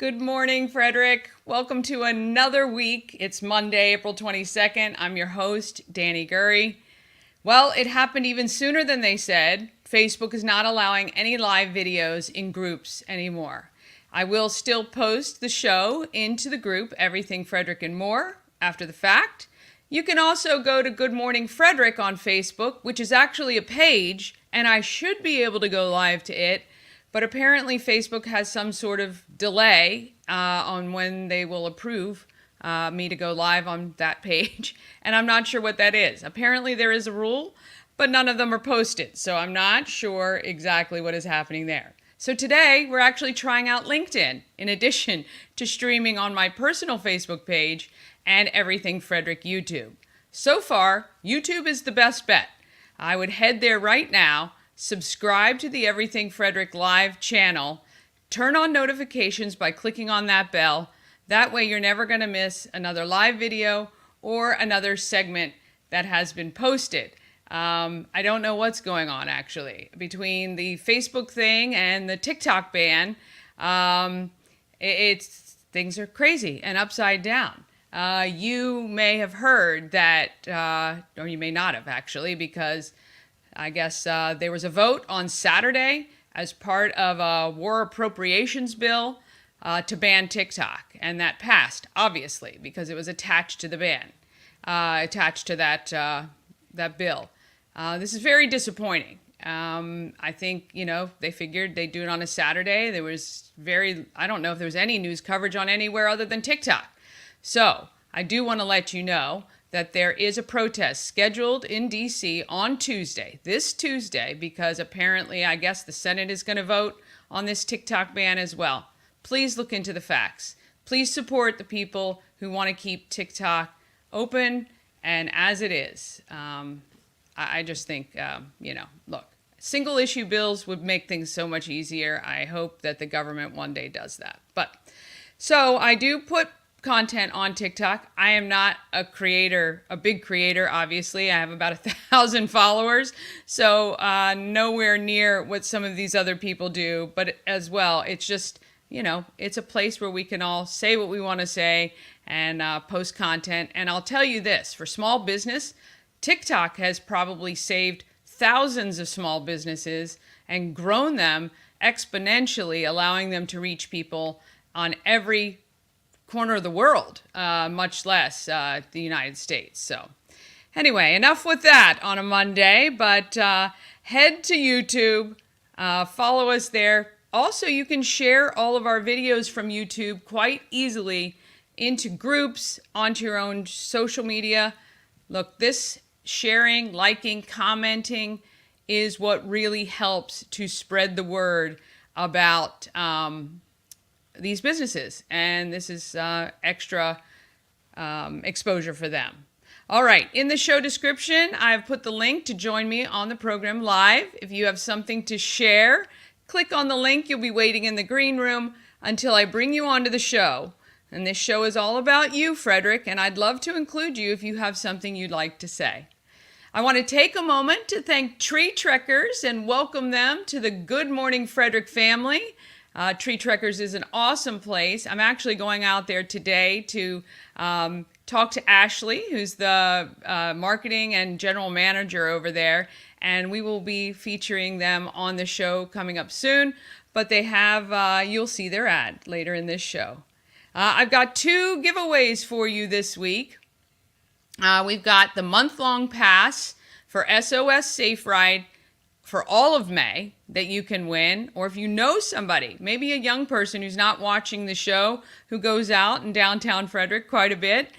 Good morning, Frederick. Welcome to another week. It's Monday, April 22nd. I'm your host, Dani Gurry. Well, it happened even sooner than they said. Facebook is not allowing any live videos in groups anymore. I will still post the show into the group, Everything Frederick and More, after the fact. You can also go to Good Morning Frederick on Facebook, which is actually a page, and I should be able to go live to it. But apparently Facebook has some sort of delay on when they will approve me to go live on that page. And I'm not sure what that is. Apparently there is a rule, but none of them are posted. So I'm not sure exactly what is happening there. So today we're actually trying out LinkedIn in addition to streaming on my personal Facebook page and Everything Frederick YouTube. So far, YouTube is the best bet. I would head there right now. Subscribe to the Everything Frederick Live channel. Turn on notifications by clicking on that bell. That way you're never going to miss another live video or another segment that has been posted. I don't know what's going on actually between the Facebook thing and the TikTok ban. Things are crazy and upside down. You may have heard that, or you may not have actually, because I guess there was a vote on Saturday as part of a war appropriations bill to ban TikTok. And that passed, obviously, because it was attached to the ban, attached to that bill. This is very disappointing. I think, they figured they'd do it on a Saturday. There was I don't know if there was any news coverage on anywhere other than TikTok. So I do want to let you know that there is a protest scheduled in D.C. on Tuesday, this Tuesday, because apparently, I guess the Senate is going to vote on this TikTok ban as well. Please look into the facts. Please support the people who want to keep TikTok open and as it is. I just think, look, single issue bills would make things so much easier. I hope that the government one day does that. So I do put content on TikTok. I am not a big creator, obviously. I have about 1,000 followers, so nowhere near what some of these other people do. But as well, it's just, it's a place where we can all say what we want to say and post content. And I'll tell you this, for small business, TikTok has probably saved thousands of small businesses and grown them exponentially, allowing them to reach people on every corner of the world, much less the United States. So anyway, enough with that on a Monday, but head to YouTube, follow us there. Also, you can share all of our videos from YouTube quite easily into groups, onto your own social media. Look, this sharing, liking, commenting is what really helps to spread the word about these businesses, and this is extra exposure for them. All right, in the show description, I've put the link to join me on the program live. If you have something to share, click on the link. You'll be waiting in the green room until I bring you onto the show. And this show is all about you, Frederick, and I'd love to include you if you have something you'd like to say. I want to take a moment to thank Tree Trekkers and welcome them to the Good Morning Frederick family. Tree Trekkers is an awesome place. I'm actually going out there today to talk to Ashley, who's the marketing and general manager over there, and we will be featuring them on the show coming up soon, but they have, you'll see their ad later in this show. I've got 2 giveaways for you this week. We've got the month-long pass for SOS Safe Ride for all of May that you can win, or if you know somebody, maybe a young person who's not watching the show, who goes out in downtown Frederick quite a bit,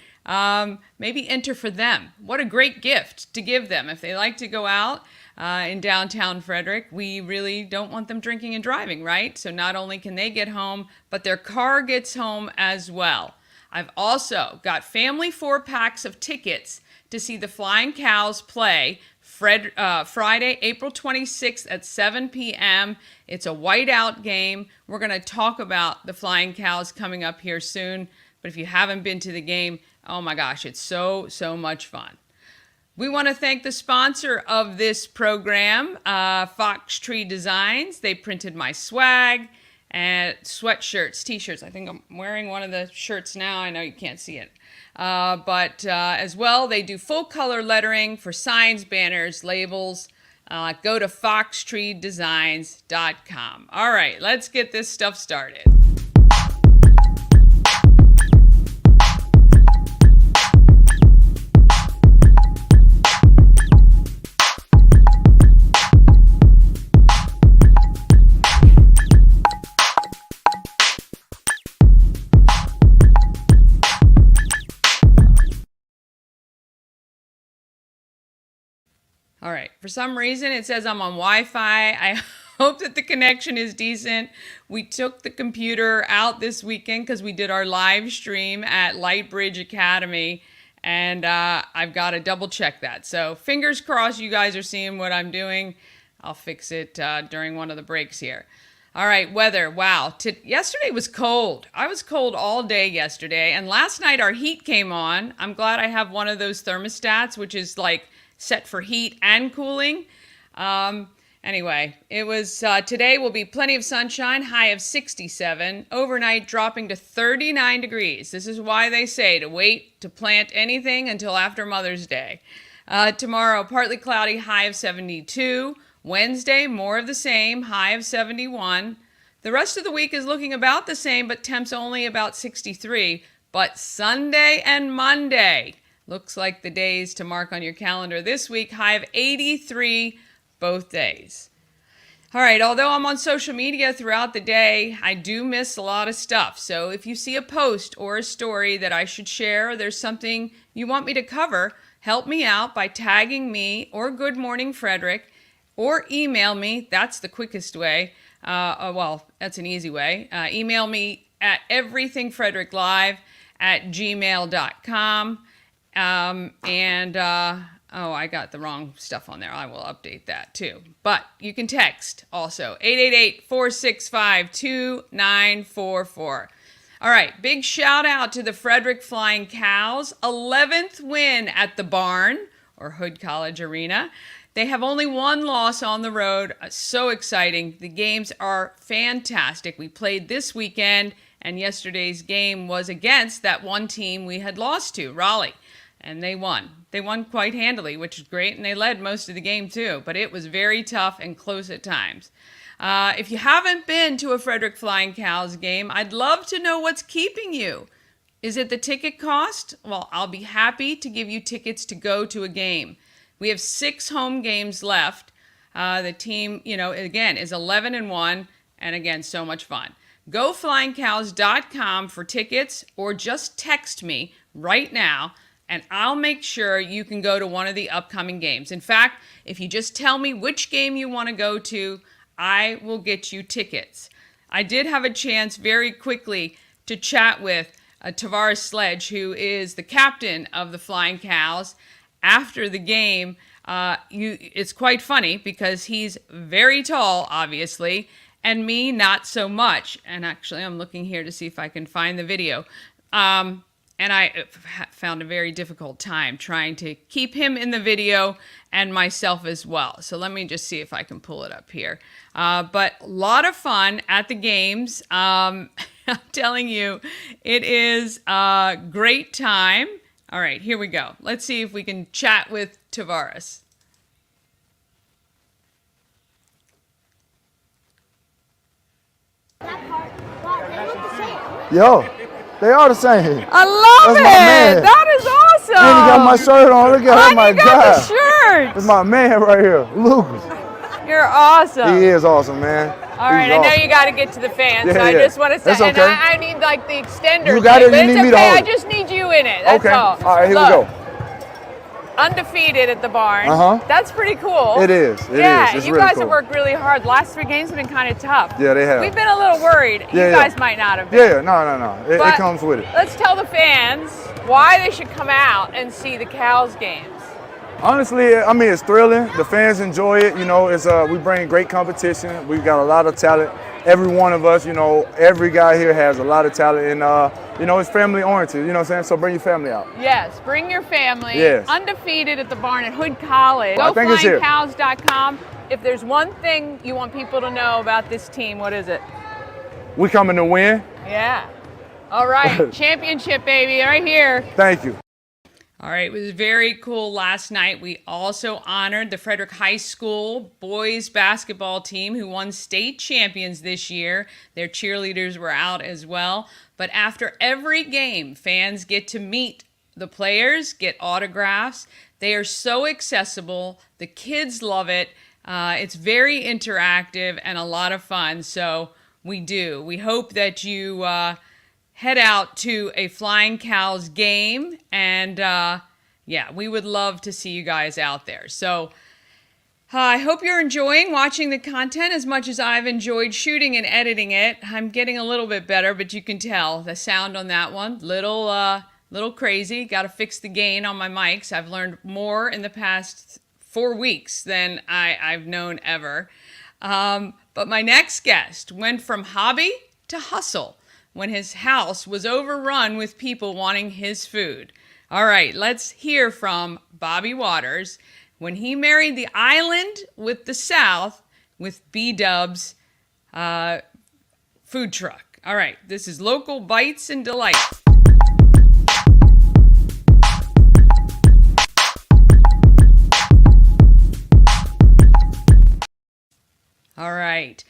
maybe enter for them. What a great gift to give them. If they like to go out in downtown Frederick, we really don't want them drinking and driving, right? So not only can they get home, but their car gets home as well. I've also got family 4-packs of tickets to see the Flying Cows play Friday, April 26th at 7 p.m. It's a whiteout game. We're going to talk about the Flying Cows coming up here soon. But if you haven't been to the game, oh my gosh, it's so much fun. We want to thank the sponsor of this program, Fox Tree Designs. They printed my swag, and sweatshirts, t-shirts. I think I'm wearing one of the shirts now. I know you can't see it. But as well, they do full color lettering for signs, banners, labels. Go to foxtreedesigns.com. All right, let's get this stuff started. All right, for some reason it says I'm on Wi-Fi. I hope that the connection is decent. We took the computer out this weekend because we did our live stream at Lightbridge Academy, and I've got to double check that. So fingers crossed you guys are seeing what I'm doing. I'll fix it during one of the breaks here. All right, weather. Wow. Yesterday was cold. I was cold all day yesterday, and last night our heat came on. I'm glad I have one of those thermostats, which is like set for heat and cooling. Anyway, it was today will be plenty of sunshine, high of 67, overnight dropping to 39 degrees. This is why they say to wait to plant anything until after Mother's Day. Tomorrow, partly cloudy, high of 72. Wednesday, more of the same, high of 71. The rest of the week is looking about the same, but temps only about 63. But Sunday and Monday, looks like the days to mark on your calendar this week, high of 83 both days. All right, although I'm on social media throughout the day, I do miss a lot of stuff. So if you see a post or a story that I should share, or there's something you want me to cover, help me out by tagging me or Good Morning Frederick, or email me. That's the quickest way. Well, that's an easy way. Email me at everythingfredericklive@gmail.com. I got the wrong stuff on there. I will update that too. But you can text also, 888-465-2944. All right, big shout out to the Frederick Flying Cows, 11th win at the Barn, or Hood College Arena. They have only one loss on the road. So exciting. The games are fantastic. We played this weekend, and yesterday's game was against that one team we had lost to, Raleigh. And they won. They won quite handily, which is great, and they led most of the game too. But it was very tough and close at times. If you haven't been to a Frederick Flying Cows game, I'd love to know what's keeping you. Is it the ticket cost? Well, I'll be happy to give you tickets to go to a game. We have 6 home games left. The team, again, is 11-1, and again, so much fun. Go flyingcows.com for tickets, or just text me right now, and I'll make sure you can go to one of the upcoming games. In fact, if you just tell me which game you want to go to, I will get you tickets. I did have a chance very quickly to chat with Tavares Sledge, who is the captain of the Flying Cows. After the game, it's quite funny because he's very tall, obviously, and me not so much. And actually, I'm looking here to see if I can find the video. And I found a very difficult time trying to keep him in the video and myself as well. So let me just see if I can pull it up here. But a lot of fun at the games. I'm telling you, it is a great time. All right, here we go. Let's see if we can chat with Tavares. Yo, they are the same. I love it. That is awesome. And he got my shirt on. Look at him, my God. God. The shirt. It's my man right here, Lucas. You're awesome. He is awesome, man. All right, I know you got to get to the fans, so I just want to say, okay. and I need like the extender. You got it. But You need me to hold I just need you in it. That's all. All right, here we go. Undefeated at the Barn. That's pretty cool. It is. It is. It's you really guys cool. have worked really hard. Last 3 games have been kind of tough. Yeah, they have. We've been a little worried. You guys might not have been. Yeah, no. It comes with it. Let's tell the fans why they should come out and see the Cows games. Honestly, I mean, it's thrilling. The fans enjoy it. It's we bring great competition. We've got a lot of talent. Every one of us, every guy here has a lot of talent, and it's family oriented. You know what I'm saying? So bring your family out. Yes, bring your family. Yes. Undefeated at the Barn at Hood College. I think it's here. GoFlyingCows.com. If there's one thing you want people to know about this team, what is it? we coming to win. Yeah. All right, championship, baby, right here. Thank you. All right, it was very cool last night. We also honored the Frederick High School boys basketball team who won state champions this year. Their cheerleaders were out as well. But after every game, fans get to meet the players, get autographs. They are so accessible. The kids love it. It's very interactive and a lot of fun. So we hope that you head out to a Flying Cows game, and we would love to see you guys out there. So I hope you're enjoying watching the content as much as I've enjoyed shooting and editing it. I'm getting a little bit better, but you can tell the sound on that one, little crazy. Got to fix the gain on my mics. I've learned more in the past 4 weeks than I've known ever. But my next guest went from hobby to hustle when his house was overrun with people wanting his food. All right, let's hear from Bobby Waters when he married the island with the South with BDubs food truck. All right, this is Local Bites and Delights. All right.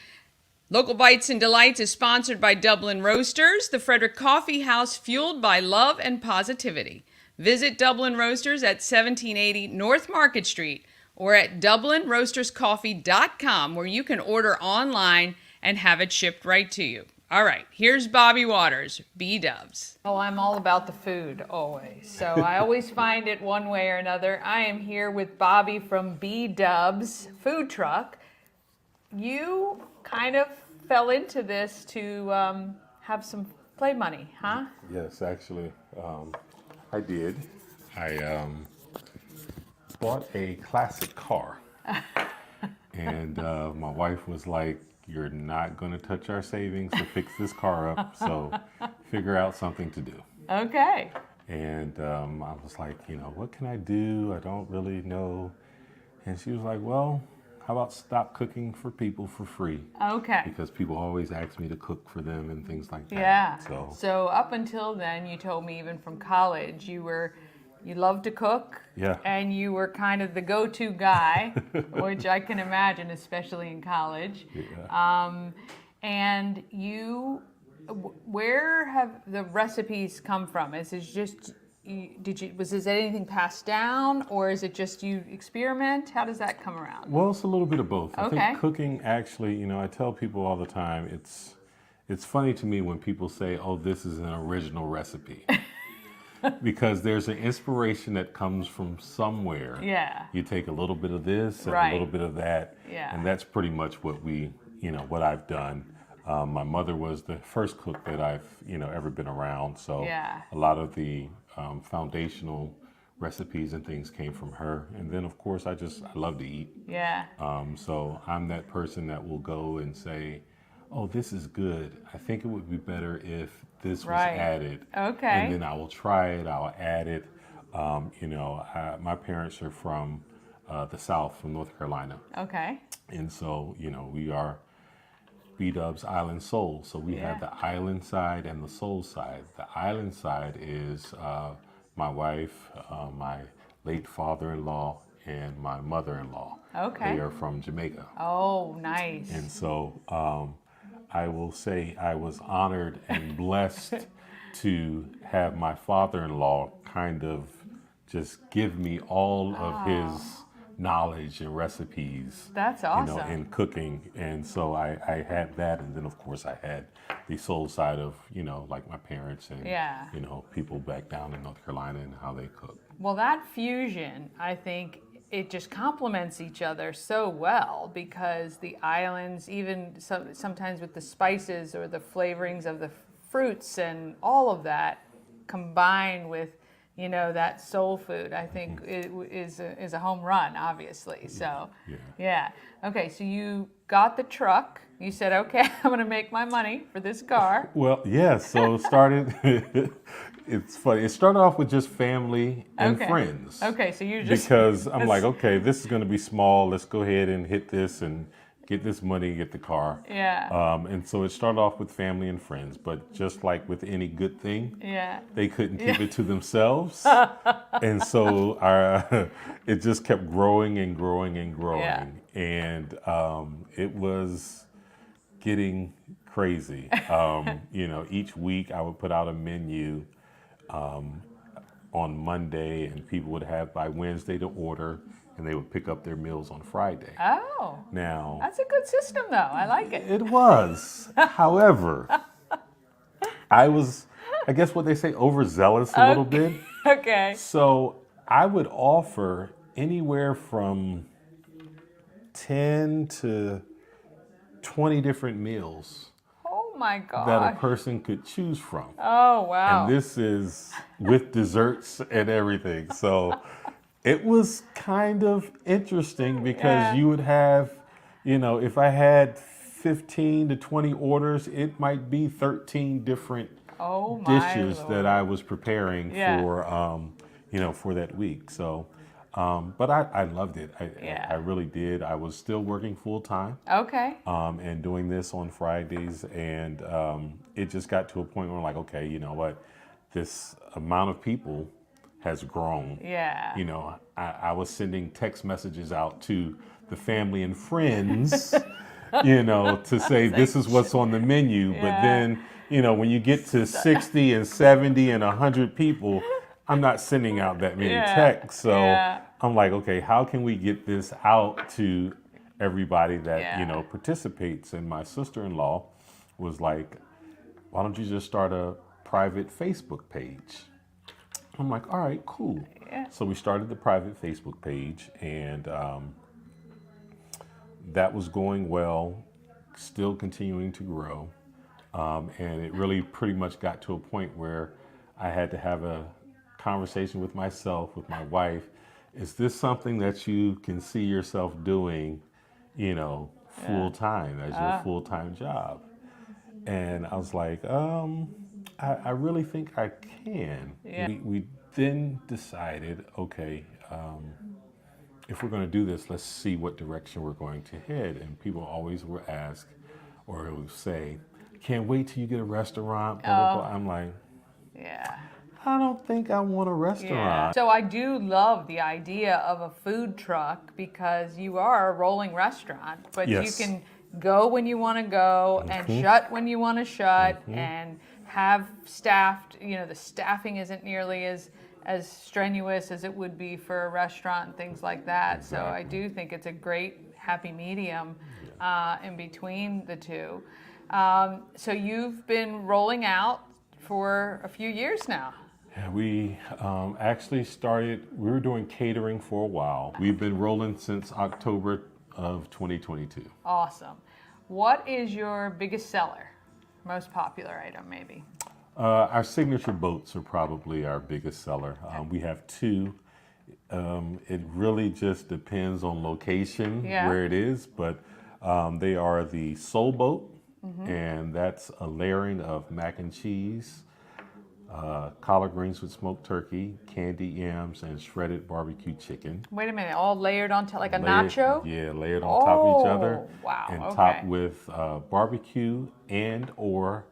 Local Bites and Delights is sponsored by Dublin Roasters, the Frederick Coffee House fueled by love and positivity. Visit Dublin Roasters at 1780 North Market Street or at DublinRoastersCoffee.com, where you can order online and have it shipped right to you. All right, here's Bobby Waters, BDubs. Oh, I'm all about the food, always. So I always find it one way or another. I am here with Bobby from BDubs Food Truck. You kind of fell into this to have some play money, huh? Yes, actually, I did. I bought a classic car, and my wife was like, "You're not going to touch our savings to fix this car up, so figure out something to do." Okay. And I was like, what can I do? I don't really know. And she was like, well, how about stop cooking for people for free? Okay. Because people always ask me to cook for them and things like that. Yeah. So up until then, you told me even from college, you loved to cook. Yeah. And you were kind of the go-to guy, which I can imagine, especially in college. Yeah. And where have the recipes come from? Is it just was this anything passed down, or is it just you experiment? How does that come around? Well, it's a little bit of both. Okay. I think cooking actually, I tell people all the time, it's funny to me when people say, oh, this is an original recipe. Because there's an inspiration that comes from somewhere. Yeah. You take a little bit of this and Right. a little bit of that. Yeah. And that's pretty much what what I've done. My mother was the first cook that I've, ever been around. So Yeah. a lot of the foundational recipes and things came from her. And then, of course, I love to eat. Yeah. So I'm that person that will go and say, oh, this is good. I think it would be better if this was Right. added. Okay. And then I will try it, I'll add it. My parents are from the South, from North Carolina. Okay. And so, we are BDubs Island Soul. So we have the island side and the soul side. The island side is my wife, my late father-in-law, and my mother-in-law. Okay. They are from Jamaica. Oh, nice. And so I will say I was honored and blessed to have my father-in-law kind of just give me all of his knowledge and recipes. That's awesome. In cooking. And so I had that. And then, of course, I had the soul side of, like my parents and, Yeah. people back down in North Carolina and how they cook. Well, that fusion, I think it just complements each other so well, because the islands, even sometimes with the spices or the flavorings of the fruits and all of that, combined with that soul food, I think it is a home run, obviously. So yeah. Okay, so you got the truck. You said, okay, I'm going to make my money for this car. Well, yeah. So it started. It's funny. It started off with just family and friends. Okay, so you just because I'm like, okay, this is going to be small. Let's go ahead and hit this and get this money, get the car. Yeah. And so it started off with family and friends, but just like with any good thing, they couldn't keep it to themselves. And so it just kept growing and growing and growing. Yeah. And it was getting crazy. Each week I would put out a menu on Monday, and people would have by Wednesday to order, and they would pick up their meals on Friday. Oh. Now, That's a good system, though. I like it. it was. However, I was, I guess what they say, overzealous a little bit. Okay. So I would offer anywhere from 10 to 20 different meals Oh my God. that a person could choose from. Oh wow. And this is with desserts and everything. So it was kind of interesting because you would have, if I had 15 to 20 orders, it might be 13 different oh my dishes Lord. that I was preparing for that week. So, but I loved it. I really did. I was still working full time. Okay. And doing this on Fridays, and it just got to a point where I'm like, okay, you know what, this amount of people has grown. Yeah. I was sending text messages out to the family and friends, to say this is what's on the menu. But then, when you get to 60 and 70 and 100 people, I'm not sending out that many texts. So I'm like, okay, how can we get this out to everybody that, participates? And my sister-in-law was like, why don't you just start a private Facebook page? I'm like, all right, cool. Yeah. So we started the private Facebook page, and that was going well, still continuing to grow. And it really pretty much got to a point where I had to have a conversation with myself, with my wife. Is this something that you can see yourself doing, full time, as your full time job? And I was like, I really think I can. Yeah. We then decided, okay, if we're going to do this, let's see what direction we're going to head. And people always will ask or will say, can't wait till you get a restaurant, blah, blah, blah. I'm like, Yeah. I don't think I want a restaurant. Yeah. So I do love the idea of a food truck because you are a rolling restaurant, but Yes. you can go when you want to go and shut when you want to shut and have staffed, the staffing isn't nearly as strenuous as it would be for a restaurant and things like that. Exactly. So I do think it's a great happy medium in between the two. So you've been rolling out for a few years now. Yeah, we actually we were doing catering for a while. We've been rolling since October of 2022. Awesome. What is your biggest seller? Most popular item, maybe? Our signature boats are probably our biggest seller. We have two. It really just depends on location where it is, but they are the Soul Boat, and that's a layering of mac and cheese, collard greens with smoked turkey, candy yams, and shredded barbecue chicken. Wait a minute, all layered onto like a nacho? Yeah, layered on top of each other. Wow, and okay. topped with barbecue and or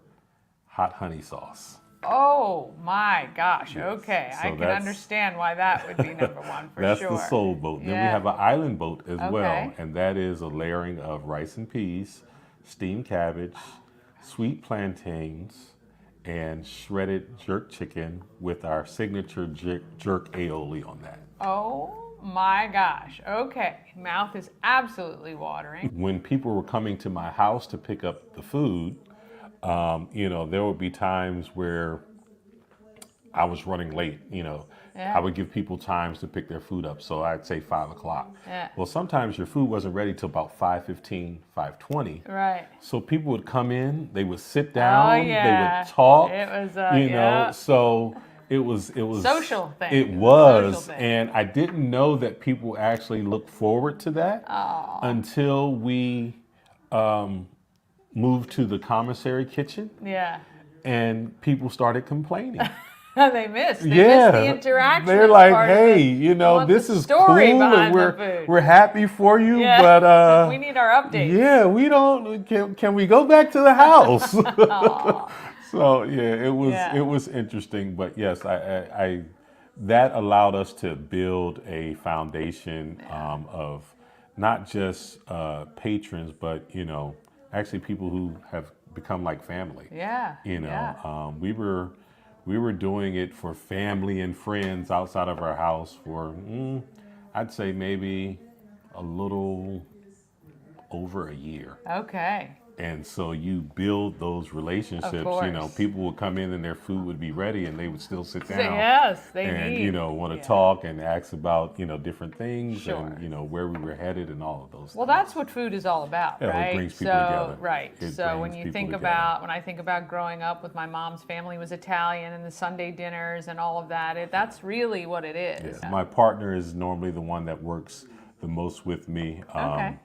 hot honey sauce. Oh my gosh, Yes. okay. So I can that's- understand why that would be number one for That's sure. the Soul Boat. Then we Yeah. have an Island Boat as Okay. well, and that is a layering of rice and peas, steamed cabbage, sweet plantains, and shredded jerk chicken with our signature jerk aioli on that. Oh my gosh, okay. Mouth is absolutely watering. When people were coming to my house to pick up the food, there would be times where I was running late, I would give people times to pick their food up. So I'd say 5 o'clock. Yeah. Well, sometimes your food wasn't ready till about 5:15, 5:20. Right. So people would come in, they would sit down, Oh, yeah. they would talk. It was, so it was social thing. It Social was, thing. and I didn't know that people actually looked forward to that until we moved to the commissary kitchen, Yeah. and people started complaining. They miss the interaction. They're like, hey, you know, this is cool, and we're happy for you, but we need our updates. Yeah, we don't. Can we go back to the house? So yeah, it was interesting, but yes, I that allowed us to build a foundation of not just patrons, but you know, actually people who have become like family. Yeah. You know, we were doing it for family and friends outside of our house for I'd say maybe a little over a year. Okay. And so you build those relationships. You know, people would come in and their food would be ready, and they would still sit down. Yes, you know, want to talk and ask about, you know, different things Sure. and, you know, where we were headed and all of those Well, things. that's what food is all about, right? It brings people together. Right. It So brings when you people think together. when I think about growing up with my mom's family was Italian and the Sunday dinners and all of that, that's really what it is. Yes. My partner is normally the one that works the most with me, Okay.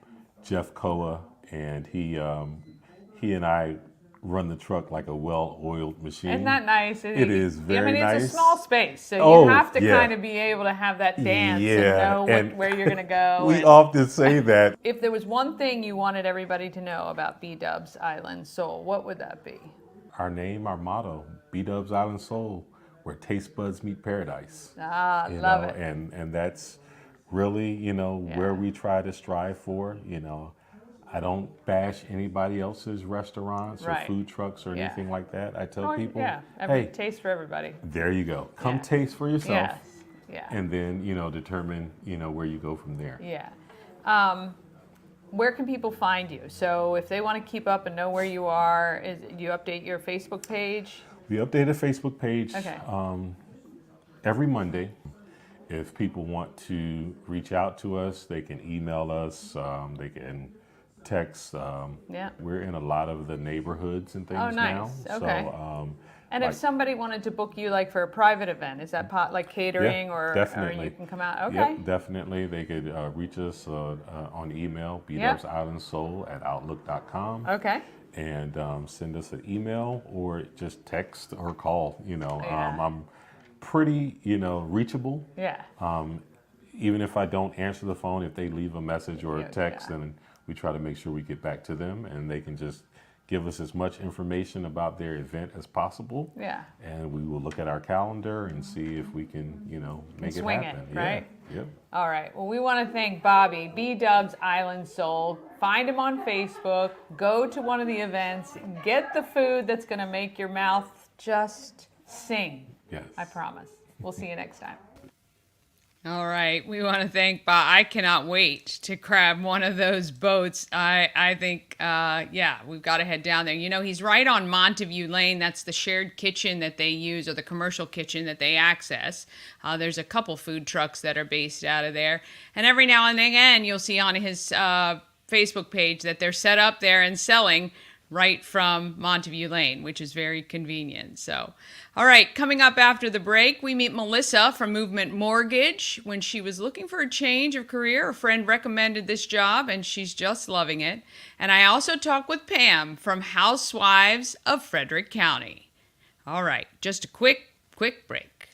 Jeff Koa, and he and I run the truck like a well-oiled machine. Isn't that nice? It is very nice. It's a small space, so you have to kind of be able to have that dance and know where you're going to go. We often say that. If there was one thing you wanted everybody to know about BDubs Island Soul, what would that be? Our name, our motto, BDubs Island Soul, where taste buds meet paradise. Love it. And that's really, you know, where we try to strive for, you know. I don't bash anybody else's restaurants or food trucks or anything like that. I tell people, hey, taste for everybody. There you go. Come taste for yourself. Yes. Yeah. And then, you know, determine, you know, where you go from there. Yeah. Where can people find you? So if they want to keep up and know where you are, you update your Facebook page? We update a Facebook page every Monday. If people want to reach out to us, they can email us. They can text. We're in a lot of the neighborhoods and things now. Okay. So, and if somebody wanted to book you like for a private event, is that like catering or you can come out? Okay. Yep, definitely. They could reach us on email, BDubsIslandSoul@outlook.com. Okay. And send us an email or just text or call. You know, I'm pretty, you know, reachable. Yeah. Even if I don't answer the phone, if they leave a message or a text, then we try to make sure we get back to them, and they can just give us as much information about their event as possible. Yeah. And we will look at our calendar and see if we can, you know, make it swing happen. It, right? Yeah. Yep. All right. Well, we want to thank Bobby, BDubs Island Soul. Find him on Facebook. Go to one of the events. Get the food that's going to make your mouth just sing. Yes. I promise. We'll see you next time. All right. We want to thank Bob. I cannot wait to grab one of those boats. I think, we've got to head down there. You know, he's right on Montague Lane. That's the shared kitchen that they use, or the commercial kitchen that they access. There's a couple food trucks that are based out of there. And every now and again, you'll see on his Facebook page that they're set up there and selling right from Montague Lane, which is very convenient. So, all right, coming up after the break, we meet Melissa from Movement Mortgage. When she was looking for a change of career, a friend recommended this job, and she's just loving it. And I also talk with Pam from Housewives of Frederick County. All right, just a quick break.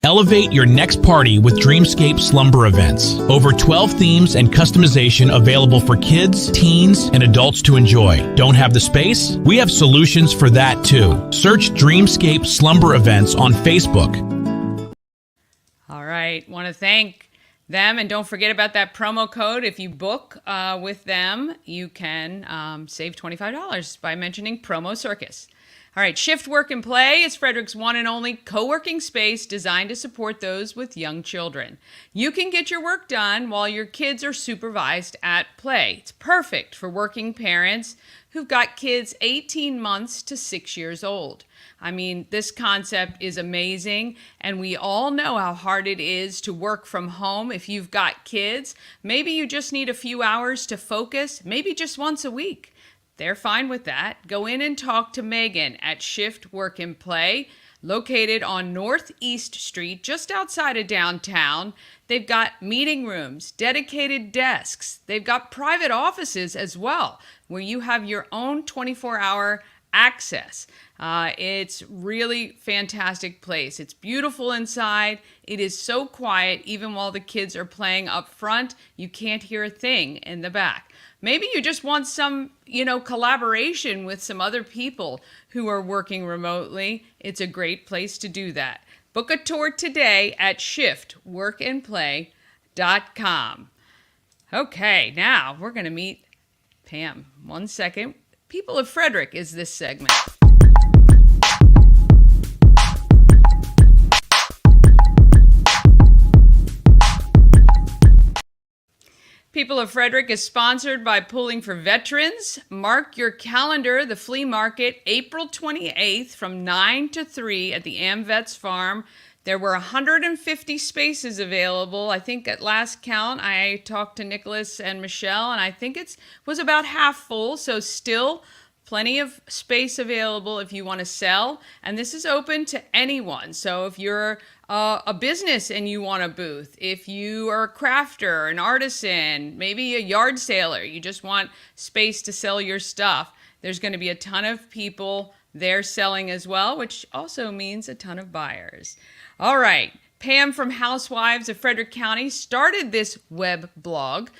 Elevate your next party with Dreamscape Slumber Events. Over 12 themes and customization available for kids, teens, and adults to enjoy. Don't have the space? We have solutions for that too. Search Dreamscape Slumber Events on Facebook. All right. Want to thank them, and don't forget about that promo code. If you book with them, you can save $25 by mentioning Promo Circus. All right, Shift Work and Play is Frederick's one and only co-working space designed to support those with young children. You can get your work done while your kids are supervised at play. It's perfect for working parents who've got kids 18 months to 6 years old. I mean, this concept is amazing, and we all know how hard it is to work from home if you've got kids. Maybe you just need a few hours to focus, maybe just once a week. They're fine with that. Go in and talk to Megan at Shift Work and Play, located on Northeast Street, just outside of downtown. They've got meeting rooms, dedicated desks. They've got private offices as well, where you have your own 24-hour access. It's really fantastic place. It's beautiful inside. It is so quiet, even while the kids are playing up front. You can't hear a thing in the back. Maybe you just want some, collaboration with some other people who are working remotely. It's a great place to do that. Book a tour today at shiftworkandplay.com. Okay, now we're going to meet Pam. 1 second. People of Frederick is this segment. People of Frederick is sponsored by Pulling for Veterans. Mark your calendar, the flea market, April 28th from 9 to 3 at the AmVets Farm. There were 150 spaces available. I think at last count, I talked to Nicholas and Michelle, and I think it was about half full, so still plenty of space available if you want to sell. And this is open to anyone. So if you're a business and you want a booth, if you are a crafter, an artisan, maybe a yard sailor, you just want space to sell your stuff, there's going to be a ton of people there selling as well, which also means a ton of buyers. All right, Pam from Housewives of Frederick County started this web blog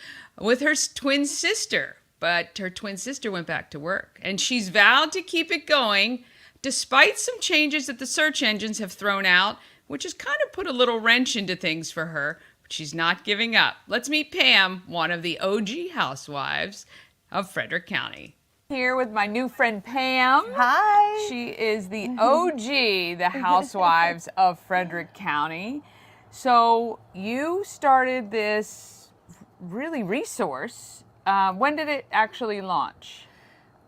with her twin sister, but her twin sister went back to work, and she's vowed to keep it going despite some changes that the search engines have thrown out, which has kind of put a little wrench into things for her, but she's not giving up. Let's meet Pam, one of the OG housewives of Frederick County. Here with my new friend Pam. Hi. She is the OG, the Housewives of Frederick County. So you started this really resource. When did it actually launch?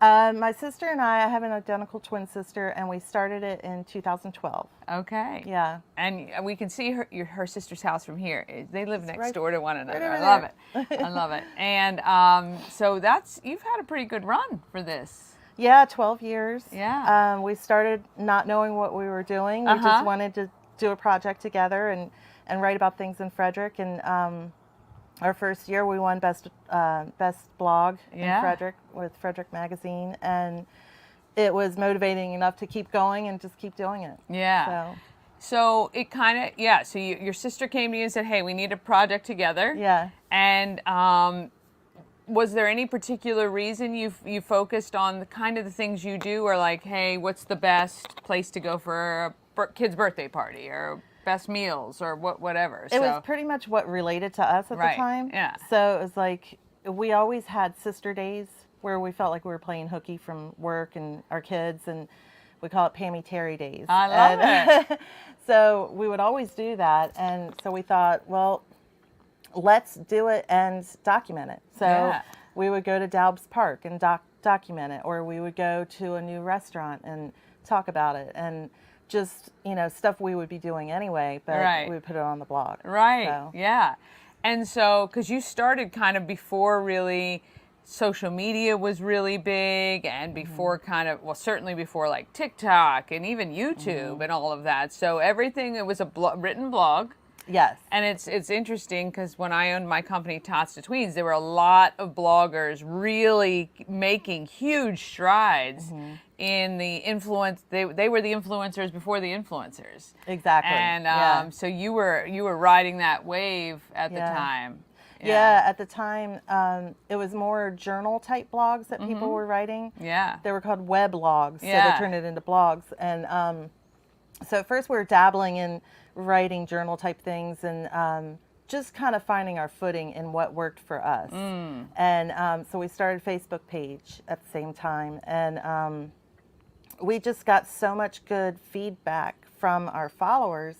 My sister and I have an identical twin sister, and we started it in 2012. Okay. Yeah. And we can see her sister's house from here. They live next right- door to one another. right I love over it. I love it. And so you've had a pretty good run for this. Yeah, 12 years. Yeah. We started not knowing what we were doing. We just wanted to do a project together and write about things in Frederick. And our first year, we won best blog in Frederick with Frederick Magazine, and it was motivating enough to keep going and just keep doing it. Yeah. So it kind of So your sister came to you and said, "Hey, we need a project together." Yeah. And was there any particular reason you focused on the kind of the things you do, or like, hey, what's the best place to go for a kid's birthday party, or best meals, or whatever? It was pretty much what related to us at the time. Yeah. So it was like we always had sister days where we felt like we were playing hooky from work and our kids, and we call it Pammy Terry days. I love it. So we would always do that, and so we thought, well, let's do it and document it. So we would go to Daubs Park and document it, or we would go to a new restaurant and talk about it, and just, stuff we would be doing anyway, but we would put it on the blog. Right, so. Yeah. And so, because you started kind of before really social media was really big, and before certainly before like TikTok and even YouTube and all of that. So everything, it was a written blog. Yes. And it's interesting because when I owned my company, Tots to Tweens, there were a lot of bloggers really making huge strides in the influence. They were the influencers before the influencers. Exactly. And so you were riding that wave at the time. Yeah, at the time, it was more journal type blogs that people were writing. Yeah. They were called weblogs, so they turned it into blogs. And so at first we were dabbling in writing journal type things, and just kind of finding our footing in what worked for us. And so we started a Facebook page at the same time, and we just got so much good feedback from our followers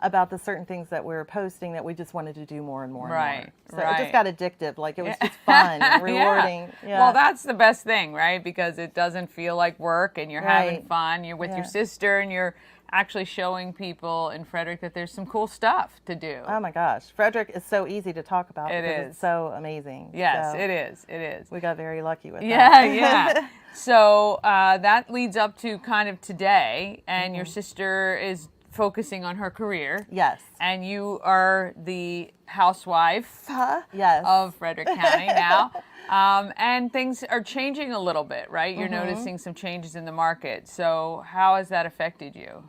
about the certain things that we were posting that we just wanted to do more and more and more. So it just got addictive. Like, it was just fun and rewarding. Yeah. Well, that's the best thing, right? Because it doesn't feel like work, and you're having fun. You're with your sister, and you're actually showing people in Frederick that there's some cool stuff to do. Oh my gosh. Frederick is so easy to talk about. It because is. It's so amazing. Yes, So it is. It is. we got very lucky with that. Yeah. So that leads up to kind of today, and your sister is focusing on her career. Yes. And you are the housewife Yes. of Frederick County now. And things are changing a little bit, right? You're noticing some changes in the market. So how has that affected you?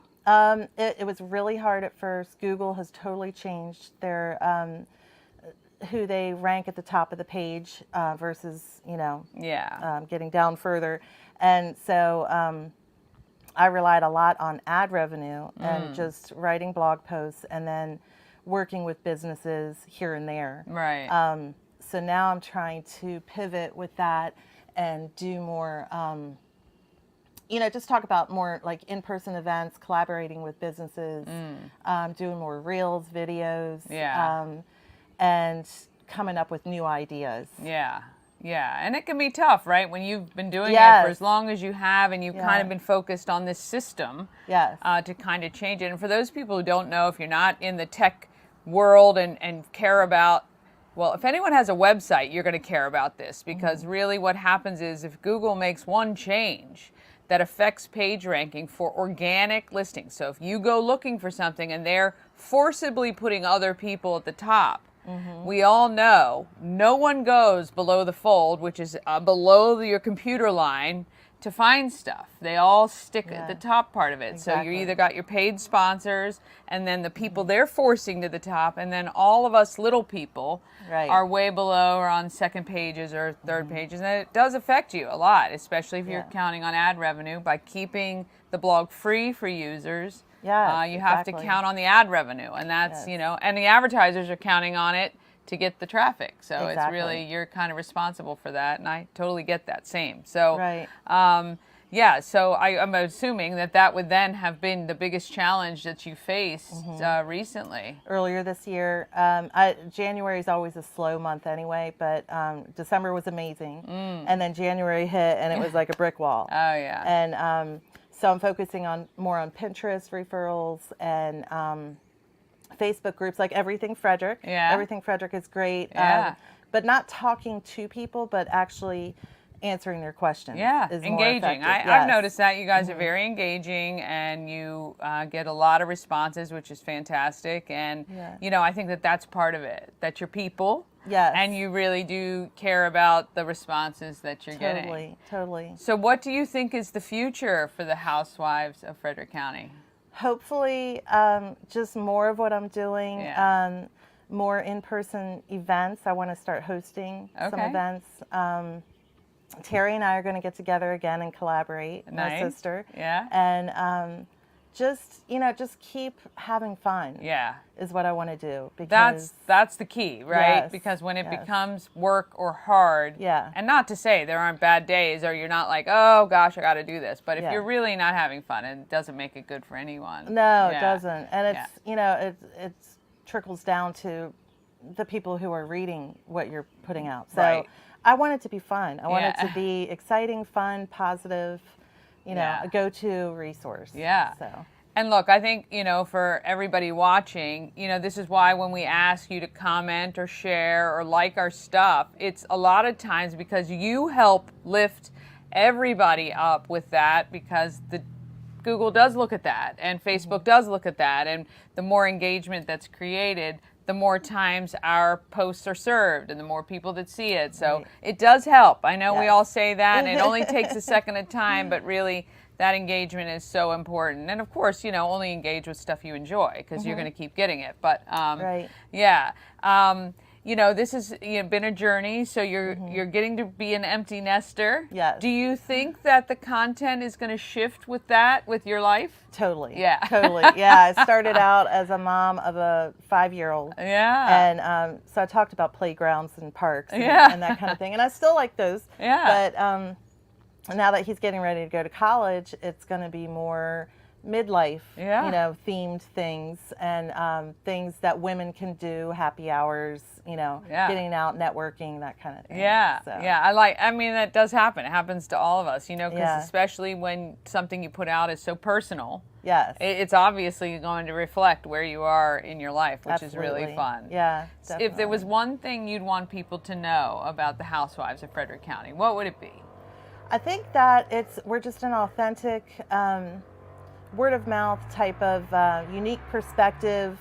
It was really hard at first. Google has totally changed their who they rank at the top of the page versus, getting down further. And so I relied a lot on ad revenue and just writing blog posts and then working with businesses here and there. Right. So now I'm trying to pivot with that and do more, just talk about more like in-person events, collaborating with businesses, doing more reels, videos, and coming up with new ideas. Yeah. Yeah, and it can be tough, right? When you've been doing it for as long as you have, and you've kind of been focused on this system to kind of change it. And for those people who don't know, if you're not in the tech world and care about, well, if anyone has a website, you're going to care about this, because really what happens is if Google makes one change that affects page ranking for organic listings, so if you go looking for something and they're forcibly putting other people at the top, we all know no one goes below the fold, which is below your computer line, to find stuff. They all stick at the top part of it. Exactly. So you either got your paid sponsors, and then the people they're forcing to the top, and then all of us little people are way below or on second pages or third pages. And it does affect you a lot, especially if you're counting on ad revenue. By keeping the blog free for users, you have to count on the ad revenue, and that's, and the advertisers are counting on it to get the traffic. So it's really, you're kind of responsible for that, and I totally get that. Same. So, so I'm assuming that would then have been the biggest challenge that you faced recently. Earlier this year, January is always a slow month anyway, but December was amazing. And then January hit, and it was like a brick wall. Oh, yeah. And so I'm focusing more on Pinterest referrals and Facebook groups like Everything Frederick. Yeah. Everything Frederick is great. Yeah. But not talking to people, but actually answering their questions. Yeah, is engaging. More effective. I've noticed that you guys are very engaging, and you get a lot of responses, which is fantastic. And, I think that's part of it, that you're people. Yes. And you really do care about the responses that you're getting. Totally. So what do you think is the future for the Housewives of Frederick County? Hopefully, just more of what I'm doing, more in-person events. I want to start hosting some events. Terry and I are going to get together again and collaborate, my sister. Yeah. And just keep having fun. Yeah. Is what I want to do. Because that's the key, right? Yes, because when it becomes work or hard, Yeah. and not to say there aren't bad days or you're not like, oh gosh, I got to do this, but if you're really not having fun, it doesn't make it good for anyone. No, it doesn't. And it's, it trickles down to the people who are reading what you're putting out. So I want it to be fun. I want it to be exciting, fun, positive, a go-to resource. Yeah. So. And look, I think, for everybody watching, this is why when we ask you to comment or share or like our stuff, it's a lot of times because you help lift everybody up with that, because Google does look at that, and Facebook does look at that, and the more engagement that's created, the more times our posts are served and the more people that see it. So it does help. I know we all say that, and it only takes a second at a time, but really that engagement is so important. And of course, only engage with stuff you enjoy, because you're going to keep getting it. But this has been a journey. So you're getting to be an empty nester. Yes. Do you think that the content is going to shift with your life? Totally. Yeah. Totally. Yeah. I started out as a mom of a 5-year-old. Yeah. And so I talked about playgrounds and parks and, Yeah. and that kind of thing. And I still like those. Yeah. But now that he's getting ready to go to college, it's going to be more midlife, themed things and things that women can do, happy hours, getting out, networking, that kind of thing. Yeah, so. I mean, that does happen. It happens to all of us, because especially when something you put out is so personal. Yes. It's obviously going to reflect where you are in your life, which Absolutely. is really fun. Yeah, definitely. If there was one thing you'd want people to know about the Housewives of Frederick County, what would it be? I think that we're just an authentic, word of mouth type of unique perspective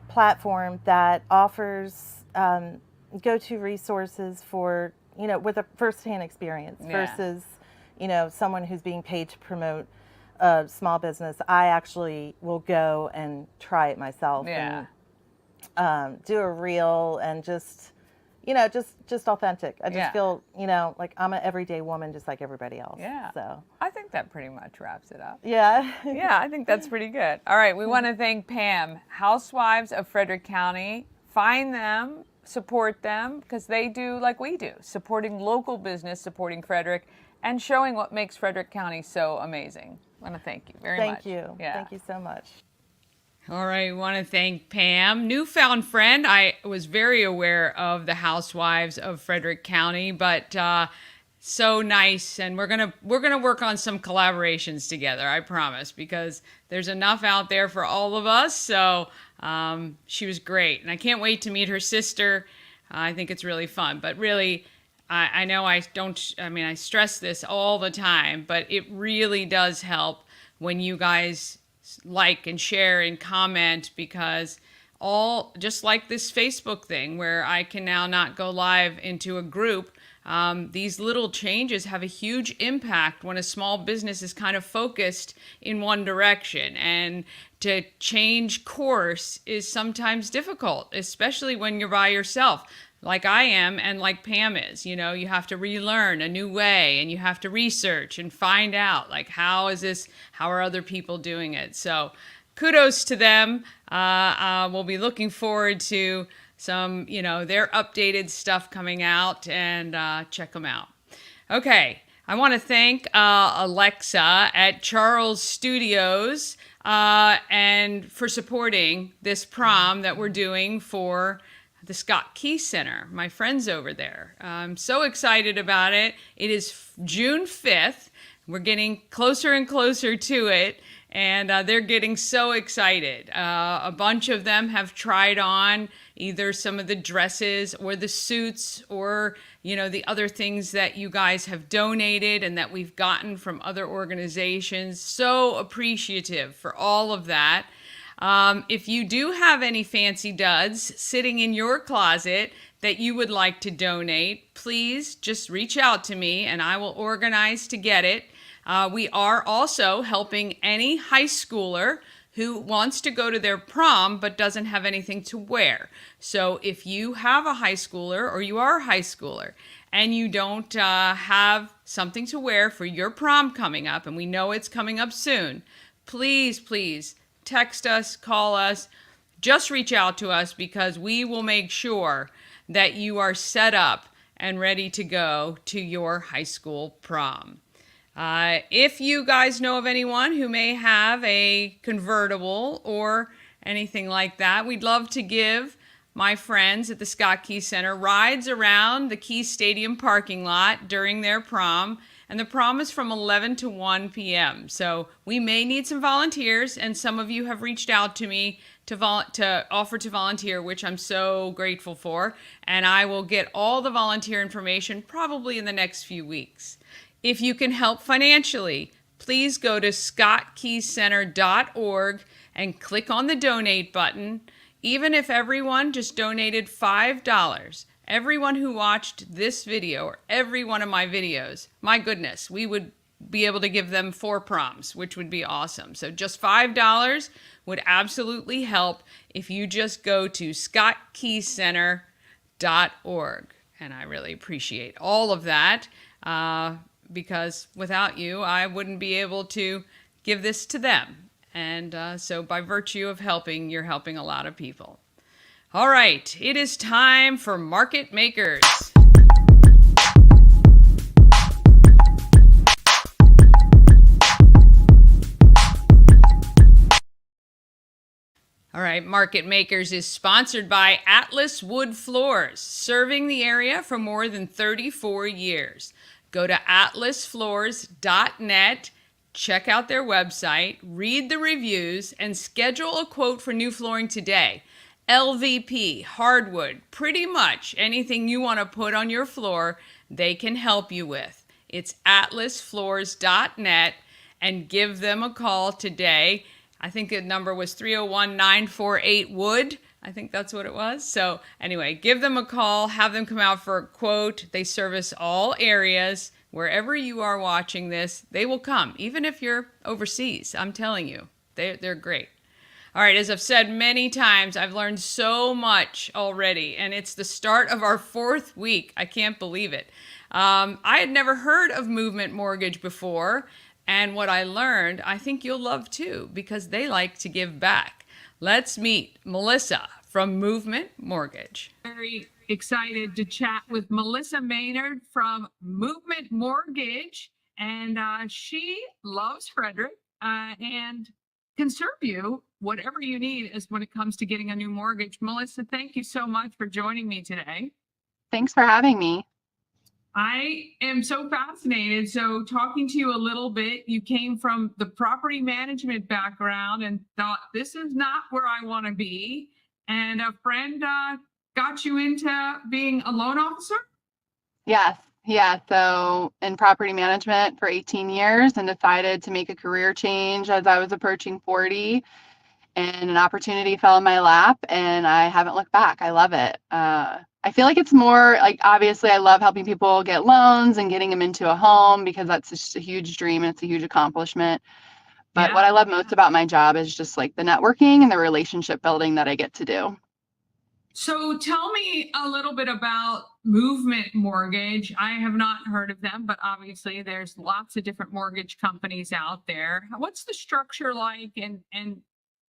platform that offers go-to resources for, with a first-hand experience versus, someone who's being paid to promote a small business. I actually will go and try it myself and do a reel and just authentic. I just feel, like I'm an everyday woman just like everybody else. Yeah. So I think that pretty much wraps it up. Yeah. Yeah, I think that's pretty good. All right, we want to thank Pam, Housewives of Frederick County. Find them, support them, because they do like we do, supporting local business, supporting Frederick, and showing what makes Frederick County so amazing. I want to thank you very much. Thank you. Yeah. Thank you so much. All right, we want to thank Pam. Newfound friend. I was very aware of the Housewives of Frederick County, but so nice, and we're gonna work on some collaborations together. I promise, because there's enough out there for all of us. So she was great, and I can't wait to meet her sister. I think it's really fun. But really, I know I stress this all the time, but it really does help when you guys like and share and comment, because just like this Facebook thing where I can now not go live into a group, these little changes have a huge impact when a small business is kind of focused in one direction, and to change course is sometimes difficult, especially when you're by yourself. Like I am and like Pam is, you have to relearn a new way, and you have to research and find out, like, how are other people doing it? So kudos to them. We'll be looking forward to some, their updated stuff coming out, and check them out. Okay. I want to thank Alexa at Charles Studios and for supporting this prom that we're doing for the Scott Key Center, my friends over there. I'm so excited about it. It is June 5th. We're getting closer and closer to it, and they're getting so excited. A bunch of them have tried on either some of the dresses or the suits or, the other things that you guys have donated and that we've gotten from other organizations. So appreciative for all of that. If you do have any fancy duds sitting in your closet that you would like to donate, please just reach out to me and I will organize to get it. We are also helping any high schooler who wants to go to their prom but doesn't have anything to wear. So if you have a high schooler or you are a high schooler and you don't have something to wear for your prom coming up, and we know it's coming up soon, please text us, call us, just reach out to us, because we will make sure that you are set up and ready to go to your high school prom. If you guys know of anyone who may have a convertible or anything like that, we'd love to give my friends at the Scott Key Center rides around the Key Stadium parking lot during their prom. And the prom is from 11 to 1 p.m. So we may need some volunteers, and some of you have reached out to me to offer to volunteer, which I'm so grateful for. And I will get all the volunteer information probably in the next few weeks. If you can help financially, please go to scottkeycenter.org and click on the donate button. Even if everyone just donated $5, everyone who watched this video or every one of my videos, my goodness, we would be able to give them 4 proms, which would be awesome. So just $5 would absolutely help if you just go to scottkeycenter.org. And I really appreciate all of that, because without you, I wouldn't be able to give this to them. And so by virtue of helping, you're helping a lot of people. All right, it is time for Market Makers. All right, Market Makers is sponsored by Atlas Wood Floors, serving the area for more than 34 years. Go to atlasfloors.net, check out their website, read the reviews, and schedule a quote for new flooring today. LVP, hardwood, pretty much anything you want to put on your floor, they can help you with. It's atlasfloors.net, and give them a call today. I think the number was 301-948-WOOD. I think that's what it was. So anyway, give them a call, have them come out for a quote. They service all areas. Wherever you are watching this, they will come, even if you're overseas. I'm telling you, they're great. All right, as I've said many times, I've learned so much already, and it's the start of our 4th week. I can't believe it. I had never heard of Movement Mortgage before, and what I learned, I think you'll love too, because they like to give back. Let's meet Melissa from Movement Mortgage. Very excited to chat with Melissa Maynard from Movement Mortgage, and she loves Frederick and can serve you whatever you need as when it comes to getting a new mortgage. Melissa, thank you so much for joining me today. Thanks for having me. I am so fascinated. So talking to you a little bit, you came from the property management background and thought, this is not where I want to be. And a friend got you into being a loan officer? Yes. Yeah. So in property management for 18 years and decided to make a career change as I was approaching 40, and an opportunity fell in my lap and I haven't looked back. I love it. I feel like it's more like, obviously I love helping people get loans and getting them into a home because that's just a huge dream and it's a huge accomplishment. But what I love most about my job is just like the networking and the relationship building that I get to do. So tell me a little bit about Movement Mortgage. I have not heard of them, but obviously there's lots of different mortgage companies out there. What's the structure like? And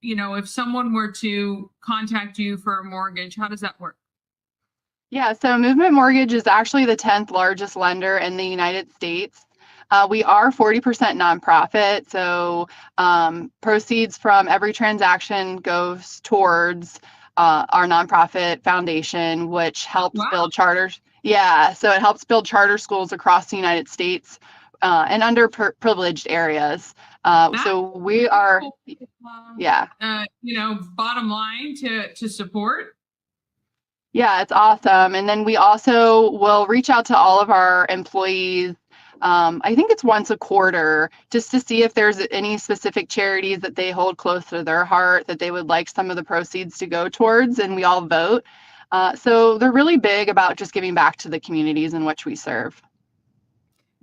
you know, if someone were to contact you for a mortgage, how does that work? Yeah, so Movement Mortgage is actually the 10th largest lender in the United States. We are 40% nonprofit, so proceeds from every transaction goes towards our nonprofit foundation, which helps build charters. Yeah, so it helps build charter schools across the United States and underprivileged areas. So we are, you know, bottom line to support. Yeah, it's awesome. And then we also will reach out to all of our employees. I think it's once a quarter, just to see if there's any specific charities that they hold close to their heart that they would like some of the proceeds to go towards, and we all vote. So they're really big about just giving back to the communities in which we serve.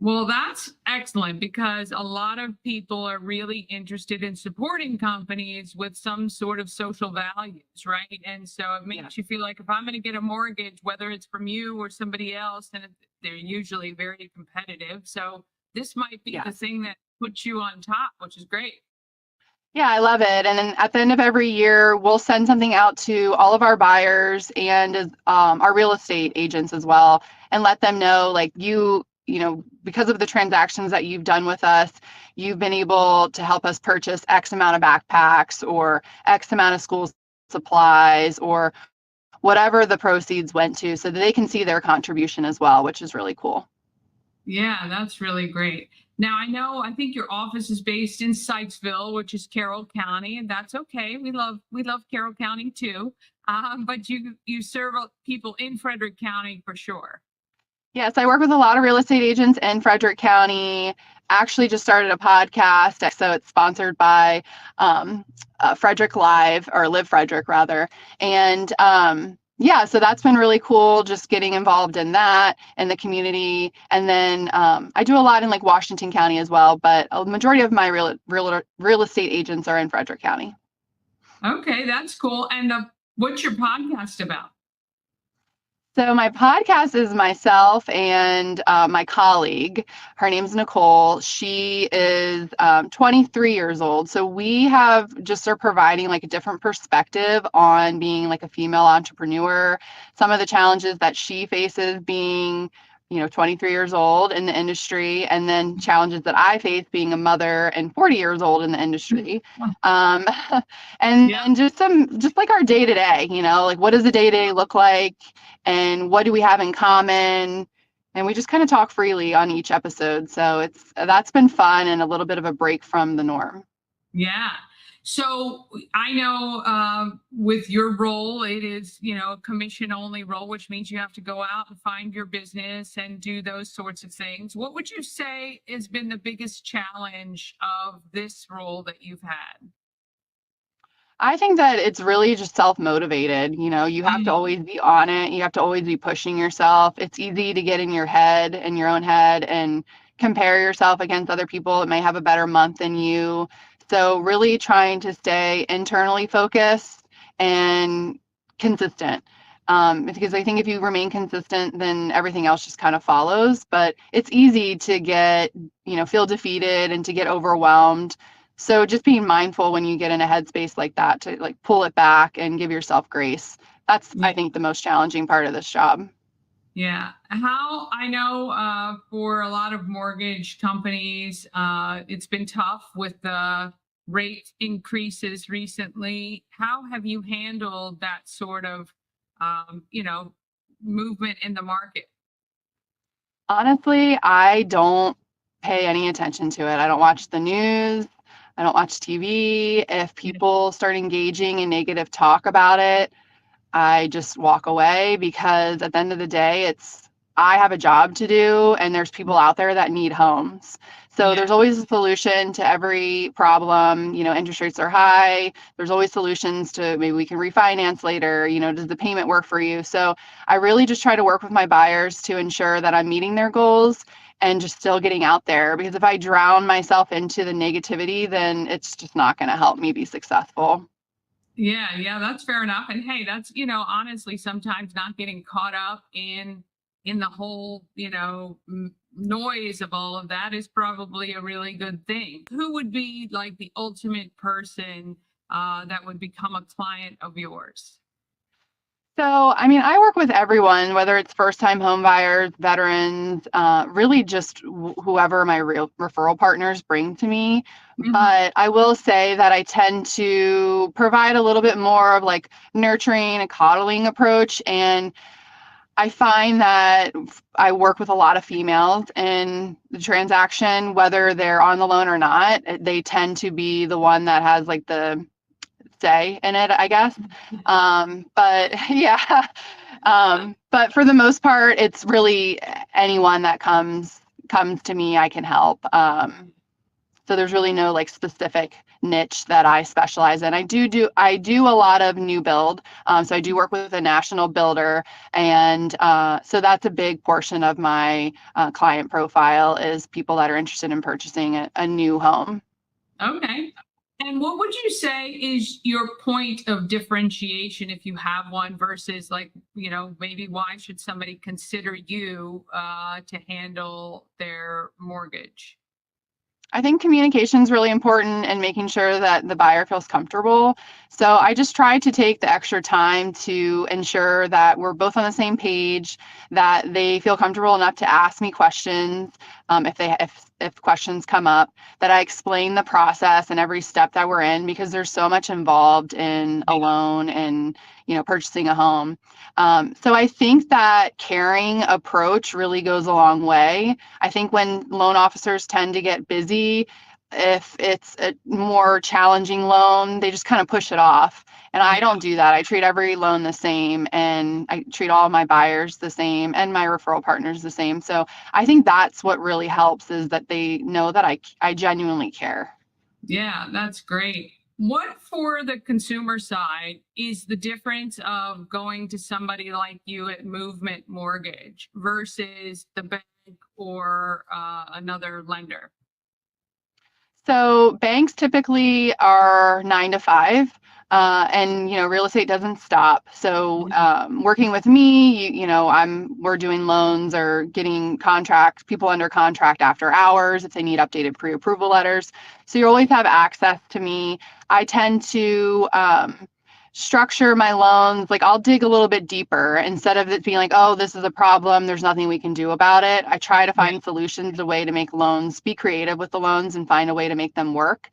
Well, that's excellent, because a lot of people are really interested in supporting companies with some sort of social values, right? And so it makes you feel like, if I'm going to get a mortgage, whether it's from you or somebody else, and they're usually very competitive. So this might be the thing that puts you on top, which is great. Yeah, I love it. And then at the end of every year, we'll send something out to all of our buyers and our real estate agents as well, and let them know, like, you know, because of the transactions that you've done with us, you've been able to help us purchase X amount of backpacks or X amount of school supplies or whatever the proceeds went to, so that they can see their contribution as well, which is really cool. Yeah, that's really great. Now, I think your office is based in Sykesville, which is Carroll County, and that's okay. We love Carroll County too. But you serve people in Frederick County for sure. Yes, I work with a lot of real estate agents in Frederick County. Actually just started a podcast, so it's sponsored by Frederick Live, or Live Frederick rather. And yeah, so that's been really cool, just getting involved in that and the community. And then I do a lot in like Washington County as well, but a majority of my real estate agents are in Frederick County. Okay, that's cool. And what's your podcast about? So my podcast is myself and my colleague. Her name's Nicole. She is 23 years old. So we are providing like a different perspective on being like a female entrepreneur, some of the challenges that she faces being 23 years old in the industry, and then challenges that I face being a mother and 40 years old in the industry. Um, and just like our day to day, like what does a day to day look like, and what do we have in common? And we just kind of talk freely on each episode. So that's been fun and a little bit of a break from the norm. Yeah. So I know with your role, it is, a commission only role, which means you have to go out and find your business and do those sorts of things. What would you say has been the biggest challenge of this role that you've had? I think that it's really just self-motivated. You have to always be on it. You have to always be pushing yourself. It's easy to get in your own head, and compare yourself against other people that may have a better month than you. So really trying to stay internally focused and consistent. Because I think if you remain consistent, then everything else just kind of follows. But it's easy to get, feel defeated and to get overwhelmed. So just being mindful when you get in a headspace like that to like pull it back and give yourself grace. That's, I think, the most challenging part of this job. Yeah. How I know for a lot of mortgage companies, it's been tough with the rate increases recently. How have you handled that sort of, movement in the market? Honestly, I don't pay any attention to it. I don't watch the news. I don't watch TV. If people start engaging in negative talk about it, I just walk away, because at the end of the day, I have a job to do, and there's people out there that need homes. So there's always a solution to every problem. Interest rates are high. There's always solutions to maybe we can refinance later. Does the payment work for you? So I really just try to work with my buyers to ensure that I'm meeting their goals and just still getting out there, because if I drown myself into the negativity, then it's just not going to help me be successful. Yeah, that's fair enough. And hey, that's, honestly, sometimes not getting caught up in the whole, noise of all of that is probably a really good thing. Who would be like the ultimate person that would become a client of yours? So, I work with everyone, whether it's first-time home buyers, veterans, really just whoever my real referral partners bring to me. But I will say that I tend to provide a little bit more of like nurturing and coddling approach. And I find that I work with a lot of females in the transaction, whether they're on the loan or not. They tend to be the one that has like the say in it, I guess. But yeah, but for the most part, it's really anyone that comes to me, I can help. So there's really no like specific niche that I specialize in. I do a lot of new build. So I do work with a national builder, and so that's a big portion of my client profile is people that are interested in purchasing a new home. Okay. And what would you say is your point of differentiation, if you have one, versus like, maybe why should somebody consider you to handle their mortgage? I think communication is really important, and making sure that the buyer feels comfortable. So I just try to take the extra time to ensure that we're both on the same page, that they feel comfortable enough to ask me questions if questions come up, that I explain the process and every step that we're in, because there's so much involved in a loan and purchasing a home. So I think that caring approach really goes a long way. I think when loan officers tend to get busy, if it's a more challenging loan, they just kind of push it off. And I don't do that. I treat every loan the same, and I treat all my buyers the same and my referral partners the same. So I think that's what really helps, is that they know that I genuinely care. Yeah, that's great. What for the consumer side is the difference of going to somebody like you at Movement Mortgage versus the bank or another lender? So banks typically are 9 to 5, and real estate doesn't stop. So working with me, we're doing loans or getting people under contract after hours if they need updated pre-approval letters. So you always have access to me. I tend to structure my loans, like I'll dig a little bit deeper instead of it being like, oh, this is a problem, there's nothing we can do about it. I try to find solutions, a way to make loans, be creative with the loans and find a way to make them work.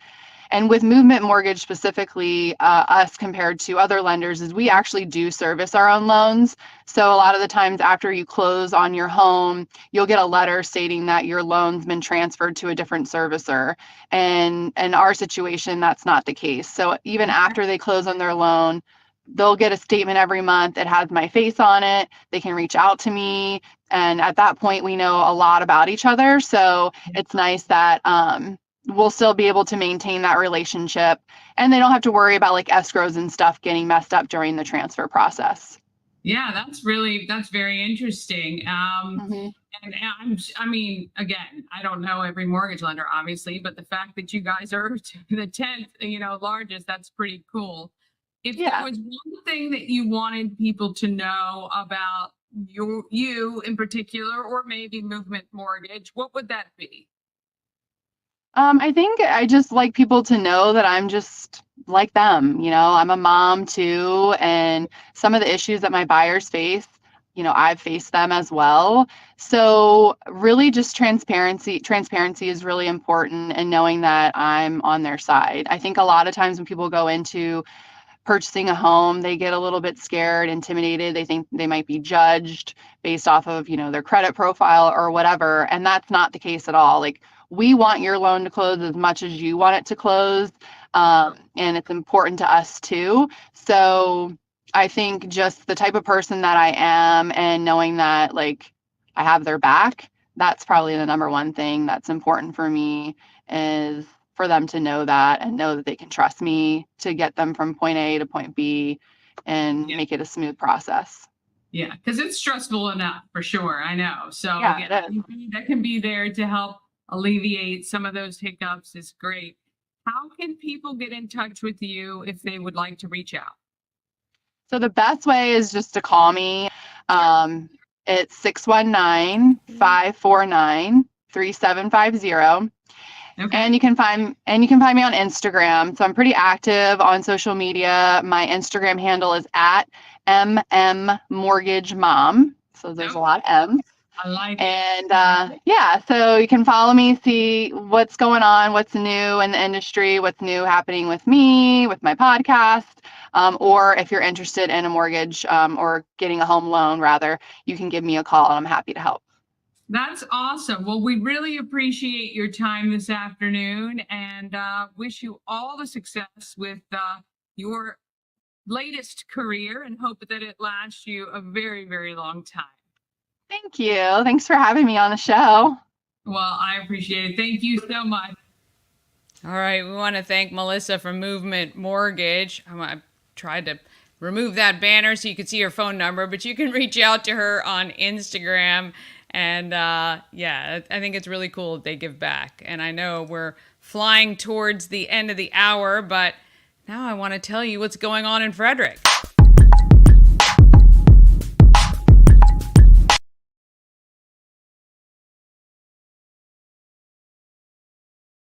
And with Movement Mortgage specifically, us compared to other lenders is we actually do service our own loans. So a lot of the times after you close on your home, you'll get a letter stating that your loan's been transferred to a different servicer. And in our situation, that's not the case. So even after they close on their loan, they'll get a statement every month. It has my face on it. They can reach out to me. And at that point, we know a lot about each other. So it's nice that we'll still be able to maintain that relationship, and they don't have to worry about like escrows and stuff getting messed up during the transfer process. Yeah, that's very interesting. And I mean, again, I don't know every mortgage lender, obviously, but the fact that you guys are the 10th, largest, that's pretty cool. If there was one thing that you wanted people to know about you in particular, or maybe Movement Mortgage, what would that be? I think I just like people to know that I'm just like them. I'm a mom too, and some of the issues that my buyers face, I've faced them as well. So really just transparency is really important, and knowing that I'm on their side. I think a lot of times when people go into purchasing a home, they get a little bit scared, intimidated. They think they might be judged based off of, their credit profile or whatever. And that's not the case at all. Like, we want your loan to close as much as you want it to close. And it's important to us too. So I think just the type of person that I am, and knowing that like I have their back, that's probably the number one thing that's important for me, is for them to know that, and know that they can trust me to get them from point A to point B and make it a smooth process. Yeah, because it's stressful enough, for sure. I know. So that can be there to help alleviate some of those hiccups is great. How can people get in touch with you if they would like to reach out? So the best way is just to call me. It's 619-549-3750. Okay. And you can find me on Instagram. So I'm pretty active on social media. My Instagram handle is at MMMortgageMom. So there's a lot of M's. I like it. And so you can follow me, see what's going on, what's new in the industry, what's new happening with me, with my podcast. Or if you're interested in a mortgage or getting a home loan, rather, you can give me a call, and I'm happy to help. That's awesome. Well, we really appreciate your time this afternoon, and wish you all the success with your latest career, and hope that it lasts you a very, very long time. Thank you. Thanks for having me on the show. Well, I appreciate it. Thank you so much. All right. We want to thank Melissa from Movement Mortgage. I tried to remove that banner so you could see her phone number, but you can reach out to her on Instagram. And I think it's really cool that they give back. And I know we're flying towards the end of the hour, but now I want to tell you what's going on in Frederick.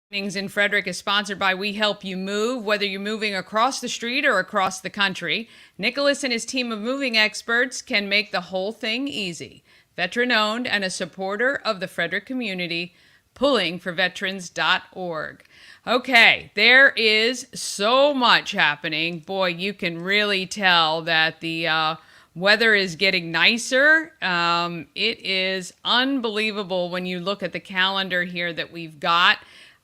In Frederick is sponsored by We Help You Move. Whether you're moving across the street or across the country, Nicholas and his team of moving experts can make the whole thing easy. Veteran-owned and a supporter of the Frederick community, pullingforveterans.org. Okay, there is so much happening. Boy, you can really tell that the weather is getting nicer. It is unbelievable when you look at the calendar here that we've got.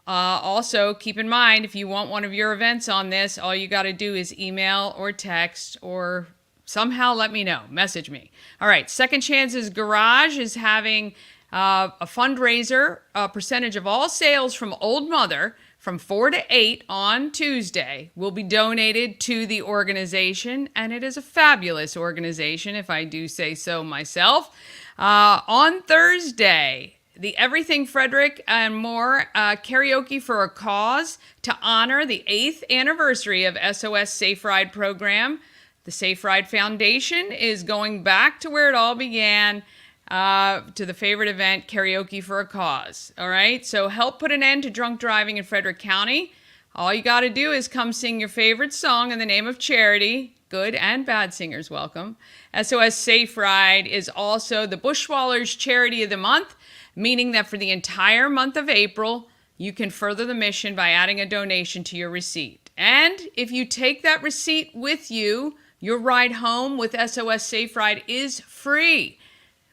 Also, keep in mind, if you want one of your events on this, all you got to do is email or text or somehow let me know. Message me. All right. Second Chances Garage is having a fundraiser. A percentage of all sales from Old Mother from 4 to 8 on Tuesday will be donated to the organization. And it is a fabulous organization, if I do say so myself. On Thursday, the Everything Frederick and More Karaoke for a Cause to honor the 8th anniversary of SOS Safe Ride program. The Safe Ride Foundation is going back to where it all began, to the favorite event, Karaoke for a Cause. All right, so help put an end to drunk driving in Frederick County. All you got to do is come sing your favorite song in the name of charity. good and bad singers welcome. SOS Safe Ride is also the Bushwallers Charity of the Month, meaning that for the entire month of April, you can further the mission by adding a donation to your receipt. And if you take that receipt with you, your ride home with SOS Safe Ride is free.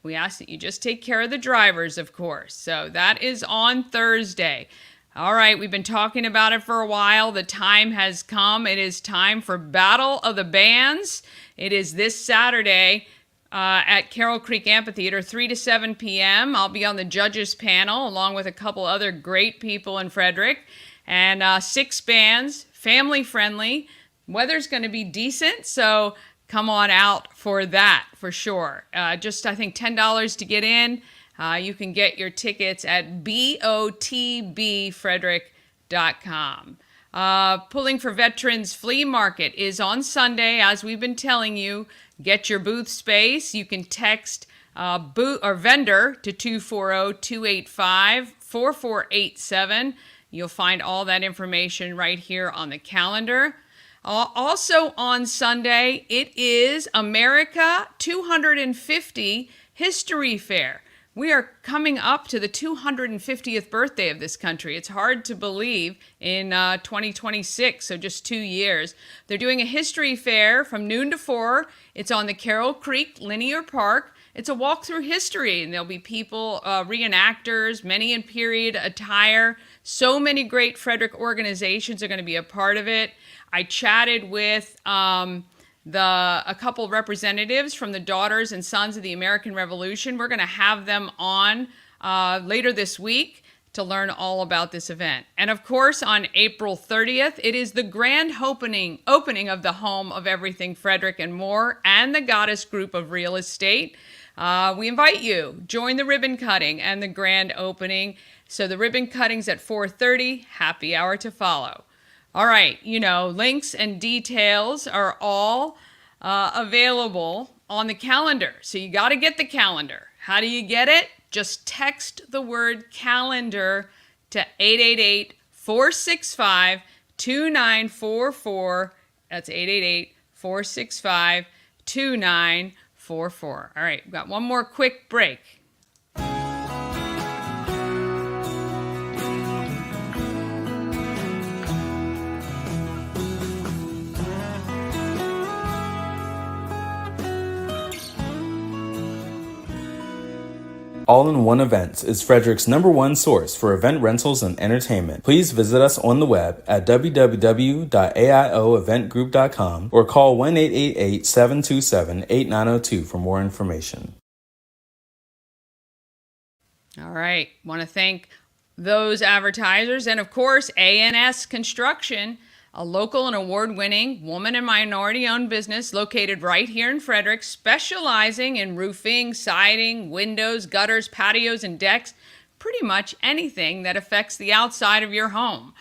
We ask that you just take care of the drivers, of course. So that is on Thursday. All right, we've been talking about it for a while. The time has come. It is time for Battle of the Bands. It is this Saturday at Carroll Creek Amphitheater, 3 to 7 p.m. I'll be on the judges panel along with a couple other great people in Frederick. And 6 bands, family friendly. Weather's going to be decent, so come on out for that for sure. Just, I think, $10 to get in. You can get your tickets at BOTBFrederick.com. Pulling for Veterans Flea Market is on Sunday, as we've been telling you. Get your booth space. You can text booth or vendor to 240-285-4487. You'll find all that information right here on the calendar. Also on Sunday, it is America 250 History Fair. We are coming up to the 250th birthday of this country. It's hard to believe in 2026, so just 2 years. They're doing a history fair from noon to 4. It's on the Carroll Creek Linear Park. It's a walk through history, and there'll be people, reenactors, many in period attire. So many great Frederick organizations are going to be a part of it. I chatted with a couple representatives from the Daughters and Sons of the American Revolution. We're going to have them on later this week to learn all about this event. And of course, on April 30th, it is the grand opening of the Home of Everything Frederick and More and the Goddess Group of Real Estate. We invite you, join the ribbon cutting and the grand opening. So the ribbon cutting's at 4:30, happy hour to follow. All right, links and details are all available on the calendar. So you got to get the calendar. How do you get it? Just text the word calendar to 888-465-2944. That's 888-465-2944. All right, we've got one more quick break. All-in-One Events is Frederick's #1 source for event rentals and entertainment. Please visit us on the web at www.aioeventgroup.com or call 1-888-727-8902 for more information. All right. Want to thank those advertisers and, of course, A&S Construction, a local and award-winning woman and minority-owned business located right here in Frederick, specializing in roofing, siding, windows, gutters, patios, and decks, pretty much anything that affects the outside of your home.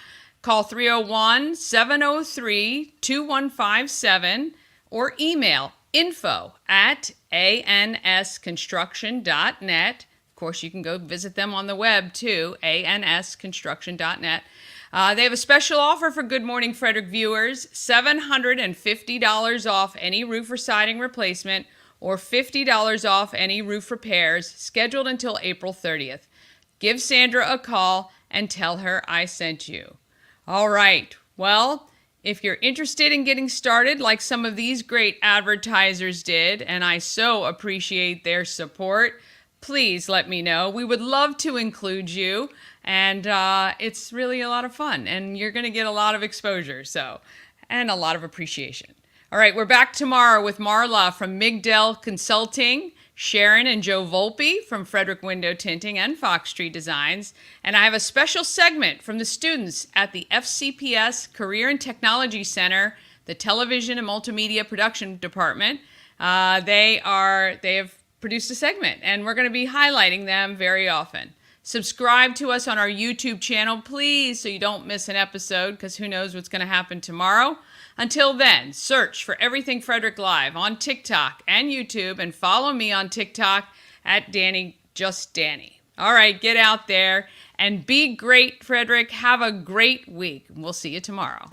Call 301-703-2157 or email info@ansconstruction.net. Of course, you can go visit them on the web too, ansconstruction.net. They have a special offer for Good Morning Frederick viewers, $750 off any roof or siding replacement or $50 off any roof repairs, scheduled until April 30th. Give Sandra a call and tell her I sent you. All right, well, if you're interested in getting started like some of these great advertisers did, and I so appreciate their support, please let me know. We would love to include you. And it's really a lot of fun, and you're going to get a lot of exposure, and a lot of appreciation. All right, we're back tomorrow with Marla from Migdell Consulting, Sharon and Joe Volpe from Frederick Window Tinting and Fox Tree Designs, and I have a special segment from the students at the FCPS Career and Technology Center, the Television and Multimedia Production Department. They have produced a segment, and we're going to be highlighting them very often. Subscribe to us on our YouTube channel, please, so you don't miss an episode, because who knows what's going to happen tomorrow. Until then, search for Everything Frederick Live on TikTok and YouTube, and follow me on TikTok at Dani, just Dani. All right, get out there and be great, Frederick. Have a great week. We'll see you tomorrow.